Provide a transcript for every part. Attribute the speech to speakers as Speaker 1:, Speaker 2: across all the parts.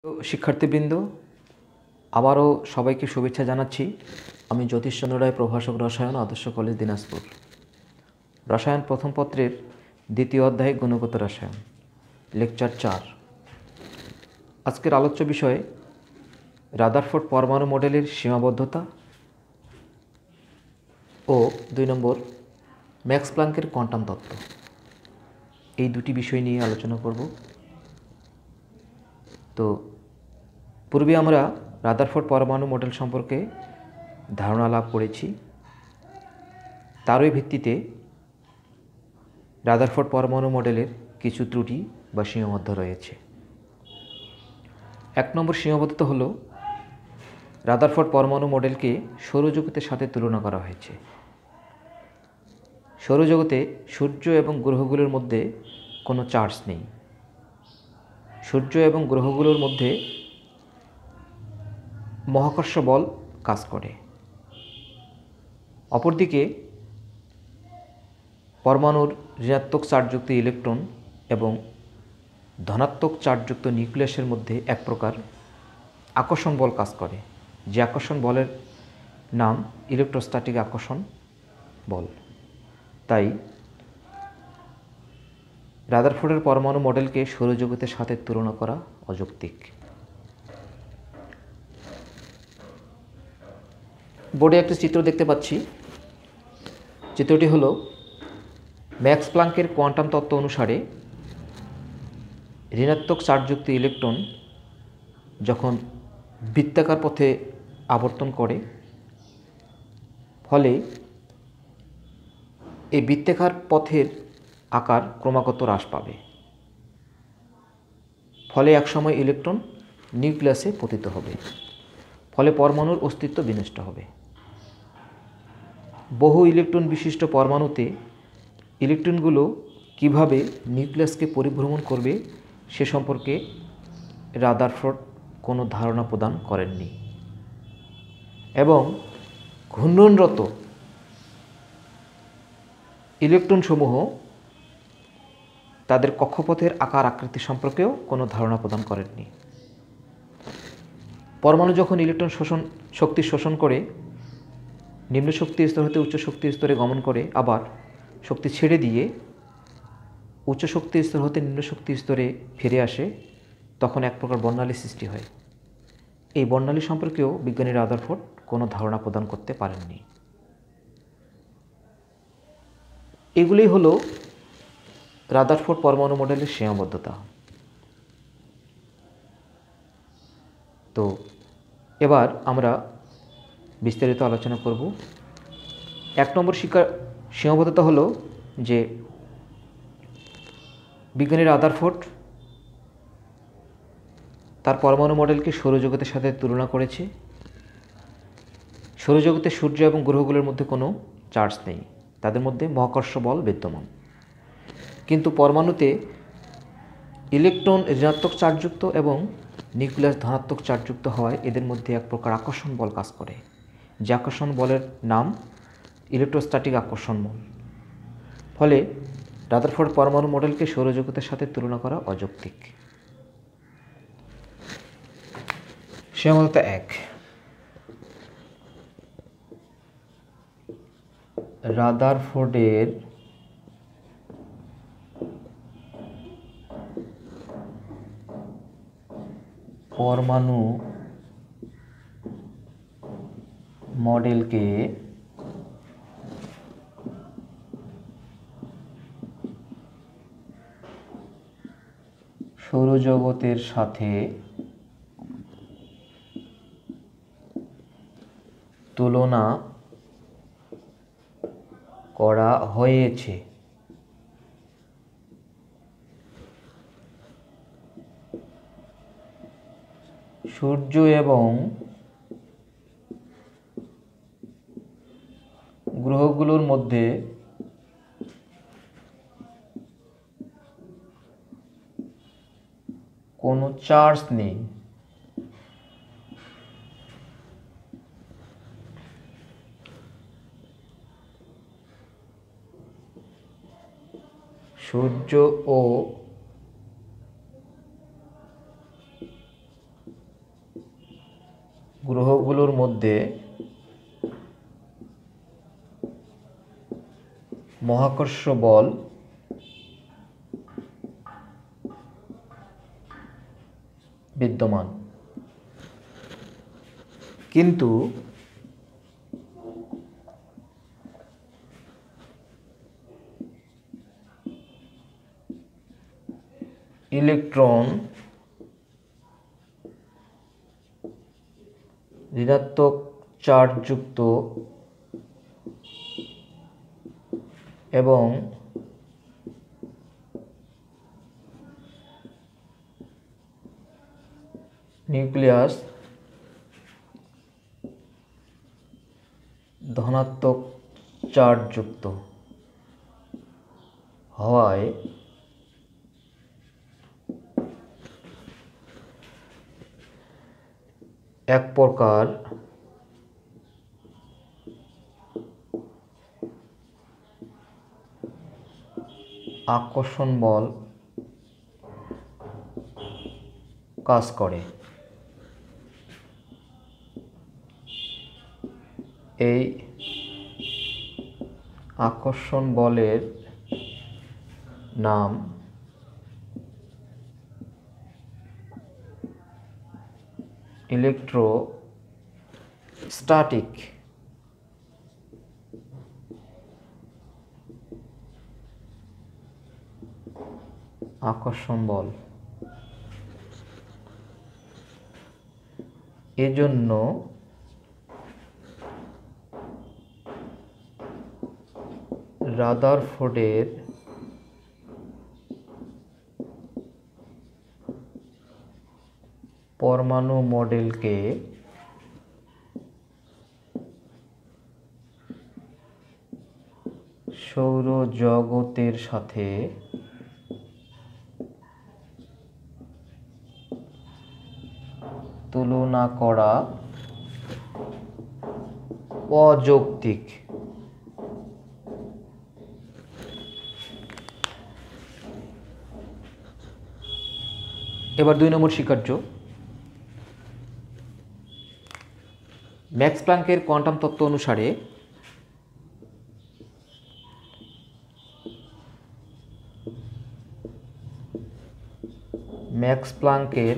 Speaker 1: তো শিক্ষার্থীবৃন্দ, আবারও সবাইকে শুভেচ্ছা জানাচ্ছি। আমি জ্যোতিষচন্দ্র রায়, প্রভাষক, রসায়ন, আদর্শ কলেজ, দিনাজপুর। রসায়ন প্রথম পত্রের দ্বিতীয় অধ্যায় গুণগত রসায়ন, লেকচার 4। আজকের আলোচ্য বিষয় রাদারফোর্ড পরমাণু মডেলের সীমাবদ্ধতা ও 2 নম্বর ম্যাক্স প্ল্যাঙ্কের কোয়ান্টাম তত্ত্ব। এই দুটি বিষয় নিয়ে আলোচনা করব। তো পূর্বে আমরা রাদারফোর্ড পরমাণু মডেল সম্পর্কে ধারণা লাভ করেছি। তারই ভিত্তিতে রাদারফোর্ড পরমাণু মডেলের কিছু ত্রুটি বা সীমাবদ্ধ রয়েছে। 1 নম্বর সীমাবদ্ধতা হলো রাদারফোর্ড পরমাণু মডেলকে সৌরজগতের সাথে তুলনা করা হয়েছে। সৌরজগতে সূর্য এবং গ্রহগুলোর মধ্যে কোনো চার্জ নেই। সূর্য এবং গ্রহগুলোর মধ্যে মহাকর্ষ বল কাজ করে। অপরদিকে পরমাণুর ঋণাত্মক চার্জযুক্ত ইলেকট্রন এবং ধনাত্মক চার্জযুক্ত নিউক্লিয়াসের মধ্যে এক প্রকার আকর্ষণ বল কাজ করে, যে আকর্ষণ বলের নাম ইলেকট্রোস্ট্যাটিক আকর্ষণ বল। তাই রাদারফোর্ডের পরমাণু মডেলকে সৌরজগতের সাথে তুলনা করা অযৌক্তিক। বোর্ডে একটি চিত্র দেখতে পাচ্ছি। চিত্রটি হলো ম্যাক্স প্ল্যাঙ্কের কোয়ান্টাম তত্ত্ব অনুসারে ঋণাত্মক চার্জযুক্ত ইলেকট্রন যখন বৃত্তাকার পথে আবর্তন করে, ফলে এই বৃত্তাকার পথের আকার ক্রমাগত হ্রাস পাবে। ফলে একসময় ইলেকট্রন নিউক্লিয়াসে পতিত হবে। ফলে পরমাণুর অস্তিত্ব বিনষ্ট হবে। বহু ইলেকট্রন বিশিষ্ট পরমাণুতে ইলেকট্রনগুলো কিভাবে নিউক্লিয়াসকে পরিভ্রমণ করবে সে সম্পর্কে রাদারফোর্ড কোনো ধারণা প্রদান করেননি, এবং ঘূর্ণনরত ইলেকট্রনসমূহ তাদের কক্ষপথের আকার আকৃতি সম্পর্কেও কোনো ধারণা প্রদান করেননি। পরমাণু যখন ইলেকট্রন শক্তি শোষণ করে নিম্ন শক্তি স্তর হতে উচ্চ শক্তি স্তরে গমন করে, আবার শক্তি ছেড়ে দিয়ে উচ্চ শক্তি স্তর হতে নিম্ন শক্তি স্তরে ফিরে আসে, তখন এক প্রকার বর্ণালী সৃষ্টি হয়। এই বর্ণালী সম্পর্কেও বিজ্ঞানী রাদারফোর্ড কোনো ধারণা প্রদান করতে পারেননি। এগুলোই হলো রাদারফোর্ড পরমাণু মডেলের সীমাবদ্ধতা। তো এবার আমরা বিস্তারিত আলোচনা করব। 1 নম্বর সীমাবদ্ধতা হলো যে বিজ্ঞানী রাদারফোর্ড তার পরমাণু মডেলকে সৌরজগতের সাথে তুলনা করেছে। সৌরজগতে সূর্য এবং গ্রহগুলোর মধ্যে কোনো চার্জ নেই, তাদের মধ্যে মহাকর্ষ বল বিদ্যমান। কিন্তু পরমাণুতে ইলেকট্রন ঋণাত্মক চার্জযুক্ত এবং নিউক্লিয়াস ধনাত্মক চার্জযুক্ত হওয়ায় এদের মধ্যে এক প্রকার আকর্ষণ বল কাজ করে, যে আকর্ষণ বলের নাম ইলেকট্রোস্ট্যাটিক আকর্ষণ বল। ফলে রাদারফোর্ড পরমাণু মডেলকে সৌরজগতের সাথে তুলনা করা অযৌক্তিক। সীমাবদ্ধতা 1। রাদারফোর্ডের পরমাণু মডেলকে সৌরজগতের সাথে তুলনা করা হয়েছে। সূর্য এবং গ্রহগুলোর মধ্যে কোনো চার্জ নেই। সূর্য ও গ্রহগুলোর মধ্যে মহাকর্ষ বল বিদ্যমান, কিন্তু ইলেকট্রন ঋণাত্মক চার্জযুক্ত এবং নিউক্লিয়াস ধনাত্মক চার্জযুক্ত হওয়ায় এক প্রকার আকর্ষণ বল কাজ করে। এই আকর্ষণ বলের নাম ইলেকট্রোস্ট্যাটিক আকর্ষণ বল। এজন্য রাদারফোর্ডের পরমাণু মডেলকে সৌরজগতের সাথে তুলনা করা অযৌক্তিক। এবার 2 নম্বর স্বীকার্য। ম্যাক্স প্ল্যাঙ্কের কোয়ান্টাম তত্ত্ব অনুসারে ম্যাক্স প্ল্যাঙ্কের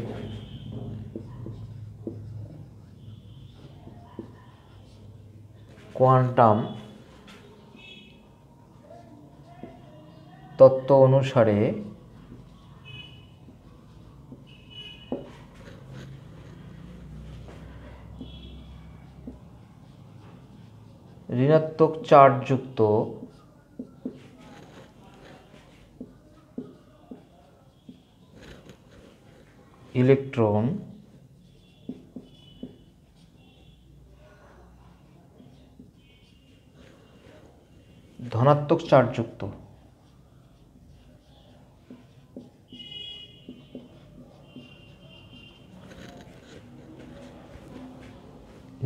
Speaker 1: কোয়ান্টাম তত্ত্ব অনুসারে ঋণাত্মক চার্জযুক্ত ইলেকট্রন ধনাত্মক চার্জযুক্ত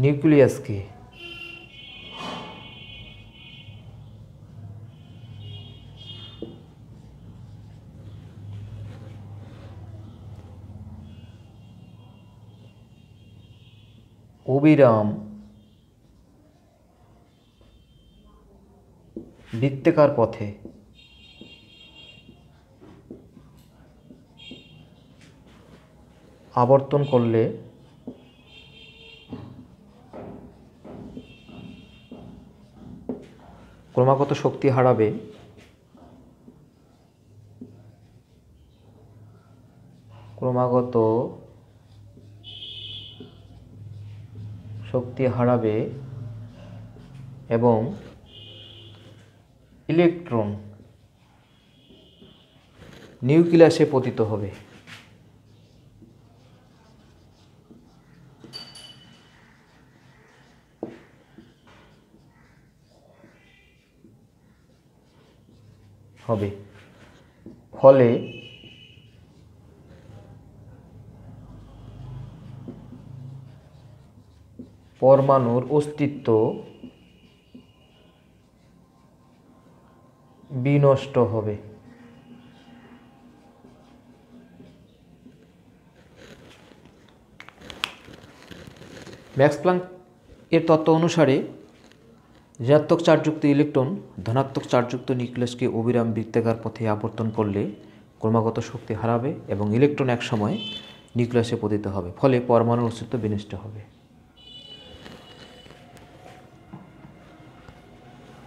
Speaker 1: নিউক্লিয়াসকে অবিরাম বৃত্তাকার পথে আবর্তন করলে ক্রমাগত শক্তি হারাবে, এবং ইলেকট্রন নিউক্লিয়াসে পতিত হবে। ফলে পরমাণুর অস্তিত্ব বিনষ্ট হবে। ম্যাক্স প্ল্যাঙ্ক এর তত্ত্ব অনুসারে ঋণাত্মক চার্জযুক্ত ইলেকট্রন ধনাত্মক চার্জযুক্ত নিউক্লিয়াসকে অবিরাম বৃত্তাকার পথে আবর্তন করলে ক্রমাগত শক্তি হারাবে এবং ইলেকট্রন এক সময় নিউক্লিয়াসে পতিত হবে, ফলে পরমাণুর অস্তিত্ব বিনষ্ট হবে।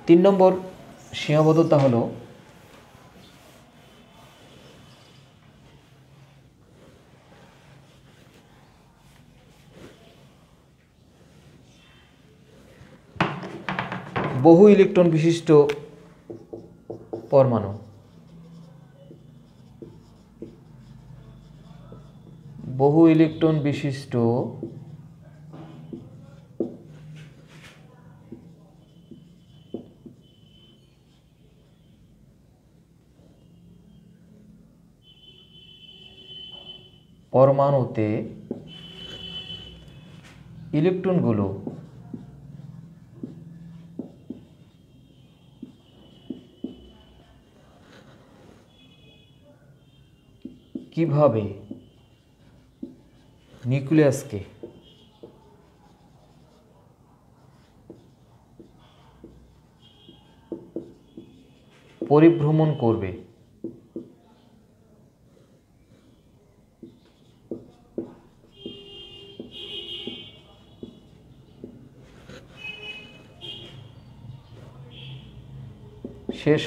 Speaker 1: 3 নম্বর সীমাবদ্ধতা হলো বহু ইলেকট্রন বিশিষ্ট পরমাণু। বহু ইলেকট্রন বিশিষ্ট পরমাণুতে ইলেকট্রনগুলো কিভাবে নিউক্লিয়াসকে পরিভ্রমণ করবে সে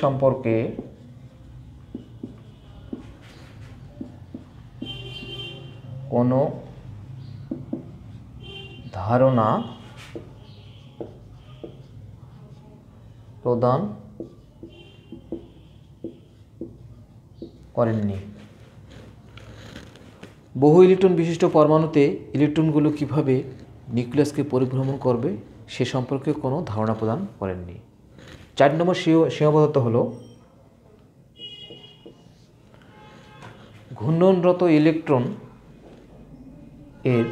Speaker 1: সম্পর্কে কোনো ধারণা প্রদান করেননি। বহু ইলেকট্রন বিশিষ্ট পরমাণুতে ইলেকট্রনগুলো কিভাবে নিউক্লিয়াসকে পরিভ্রমণ করবে সে সম্পর্কে কোনো ধারণা প্রদান করেননি। 4 নম্বর সীমাবদ্ধতা হলো ঘূর্ণনরত ইলেকট্রন এর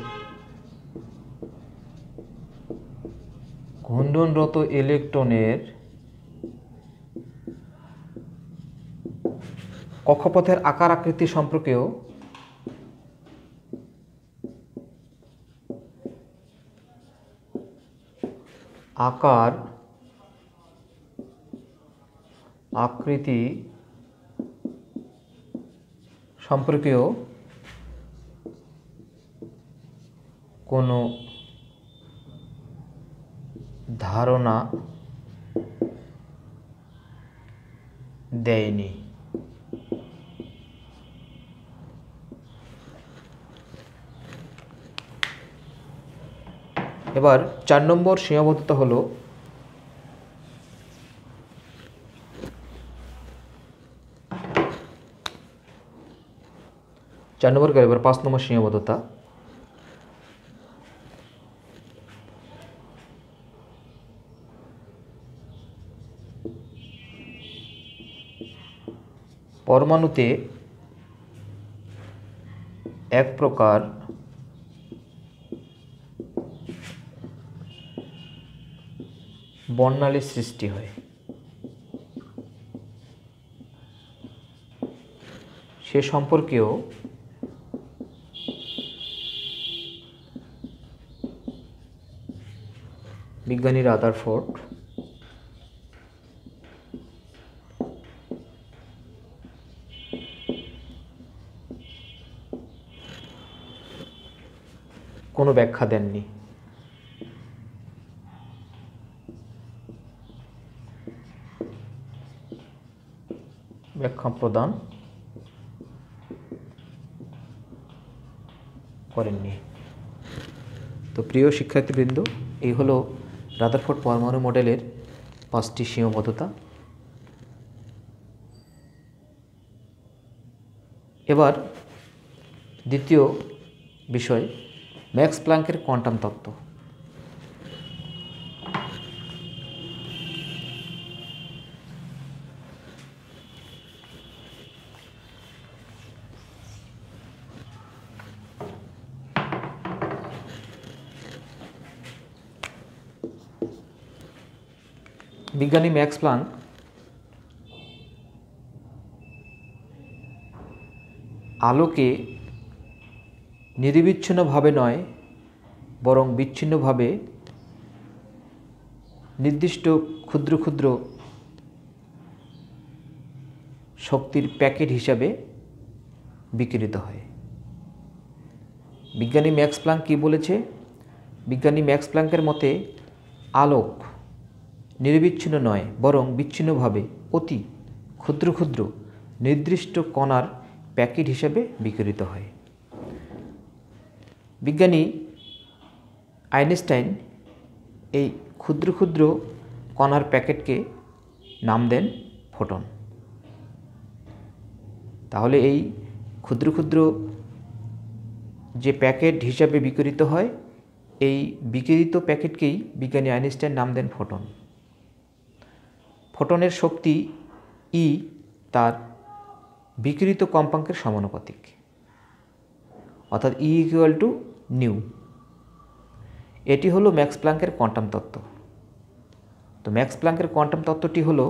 Speaker 1: ঘূর্ণনরত ইলেকট্রনের কক্ষপথের আকার আকৃতি সম্পর্কেও আকার আকৃতি সম্পর্কেও কোনো ধারণা দেয়নি। এবার 4 নম্বর সীমাবদ্ধতা হলো এবার 5 নম্বর সীমাবদ্ধতা পরমাণুতে এক প্রকার বর্ণালীর সৃষ্টি হয়। সে সম্পর্কেও বিজ্ঞানী রাদারফোর্ড কোনো ব্যাখ্যা দেননি। ব্যাখ্যা প্রদান করেননি। তো প্রিয় শিক্ষার্থীবৃন্দ, এই হলো রাদারফোর্ড পরমাণু মডেলের 5টি সীমাবদ্ধতা। এবার দ্বিতীয় বিষয় ম্যাক্স প্ল্যাঙ্কের কোয়ান্টাম তত্ত্ব। বিজ্ঞানী ম্যাক্স প্ল্যাঙ্ক আলোকে নিরবিচ্ছিন্নভাবে নয় বরং বিচ্ছিন্নভাবে নির্দিষ্ট ক্ষুদ্র ক্ষুদ্র শক্তির প্যাকেট হিসাবে বিকিরিত হয়। বিজ্ঞানী ম্যাক্স প্লাঙ্ক কী বলেছে? বিজ্ঞানী ম্যাক্স প্লাঙ্কের মতে আলোক নিরবিচ্ছিন্ন নয়, বরং বিচ্ছিন্নভাবে অতি ক্ষুদ্র ক্ষুদ্র নির্দিষ্ট কণার প্যাকেট হিসাবে বিকিরিত হয়। বিজ্ঞানী আইনস্টাইন এই ক্ষুদ্র ক্ষুদ্র কণার প্যাকেটকে নাম দেন ফোটন। তাহলে এই ক্ষুদ্র ক্ষুদ্র যে প্যাকেট হিসাবে বিকিরিত হয়, এই বিকিরিত প্যাকেটকেই বিজ্ঞানী আইনস্টাইন নাম দেন ফোটন। ফোটনের শক্তি ই তার বিকিরিত কম্পাঙ্কের সমানুপাতিক, অর্থাৎ ই ইকুয়াল টু নিউ। এটি হলো ম্যাক্স প্লাঙ্কের কোয়ান্টাম তত্ত্ব। তো ম্যাক্স প্লাঙ্কের কোয়ান্টাম তত্ত্বটি হলো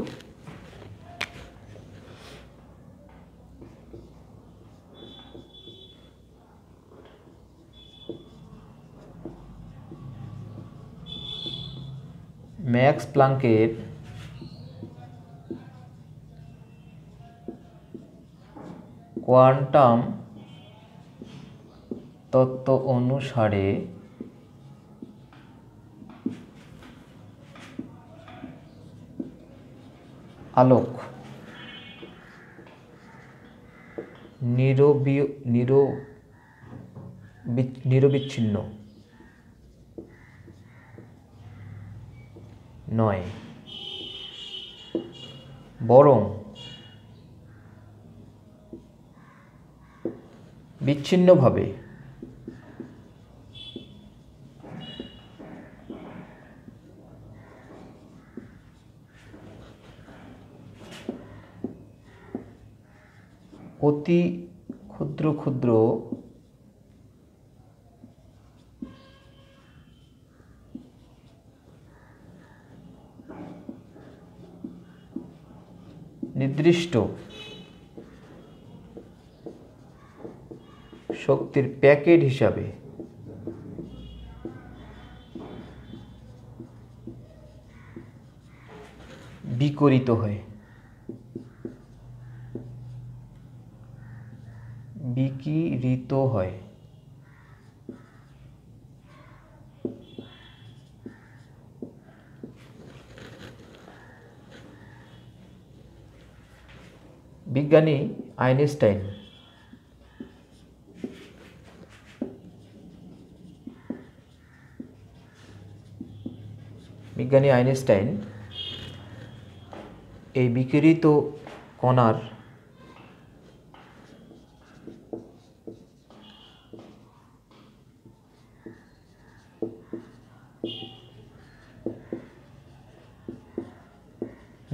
Speaker 1: ম্যাক্স প্লাঙ্কের কোয়ান্টাম তত্ত্ব অনুসারে আলোক নিরবিচ্ছিন্ন নয়, বরং বিচ্ছিন্নভাবে অতি ক্ষুদ্র ক্ষুদ্র নির্দিষ্ট শক্তির প্যাকেট হিসাবে বিকিরিত হয়। বিজ্ঞানী আইনস্টাইন এই বিকিরিত কণার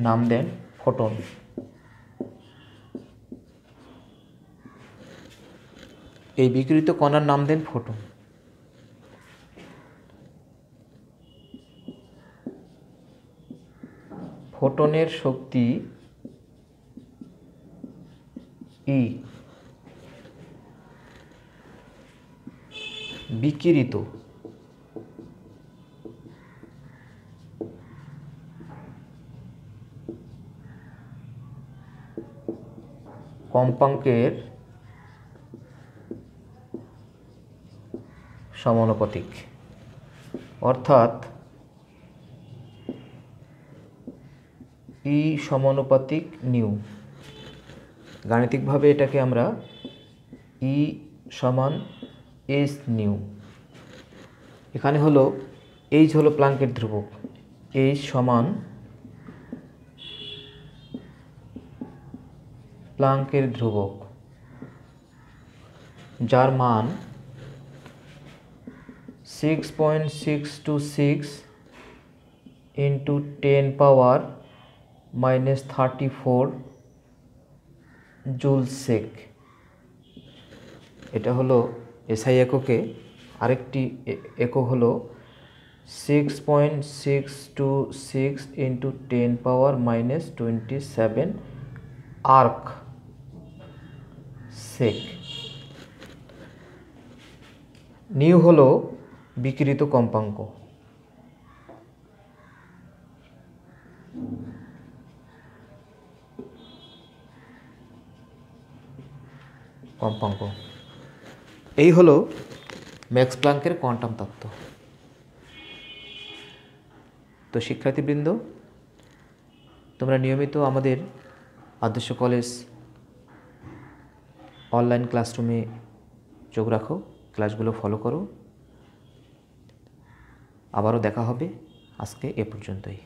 Speaker 1: নাম দেন ফোটন। এই বিকিরিত কণার নাম দেন ফোটন। ফোটনের শক্তি ই বিকিরিত কম্পাঙ্কের সমানুপাতিক, অর্থাৎ ই সমানুপাতিক নিউ। গাণিতিকভাবে এটাকে আমরা ই সমান এস নিউ। এখানে হলো এইচ হলো প্লাঙ্কের ধ্রুবক, এইচ সমান প্লাঙ্কের ধ্রুবক, যার মান 6.626 ইন্টু 10 পাওয়ার -34 জুল সেক। এটা হলো এসআই এককে। আরেকটি একক হলো 6.626 ইন্টু 10 পাওয়ার -27 আর্ক সেক। নিউ হলো বিকিরিত কম্পাঙ্ক। কম্পাঙ্ক এই হলো ম্যাক্স প্ল্যাঙ্কের কোয়ান্টাম তত্ত্ব। তো শিক্ষার্থীবৃন্দ, তোমরা নিয়মিত আমাদের আদর্শ কলেজ অনলাইন ক্লাসরুমে চোখ রাখো, ক্লাসগুলো ফলো করো। আবারও দেখা হবে, আজকে এ পর্যন্তই।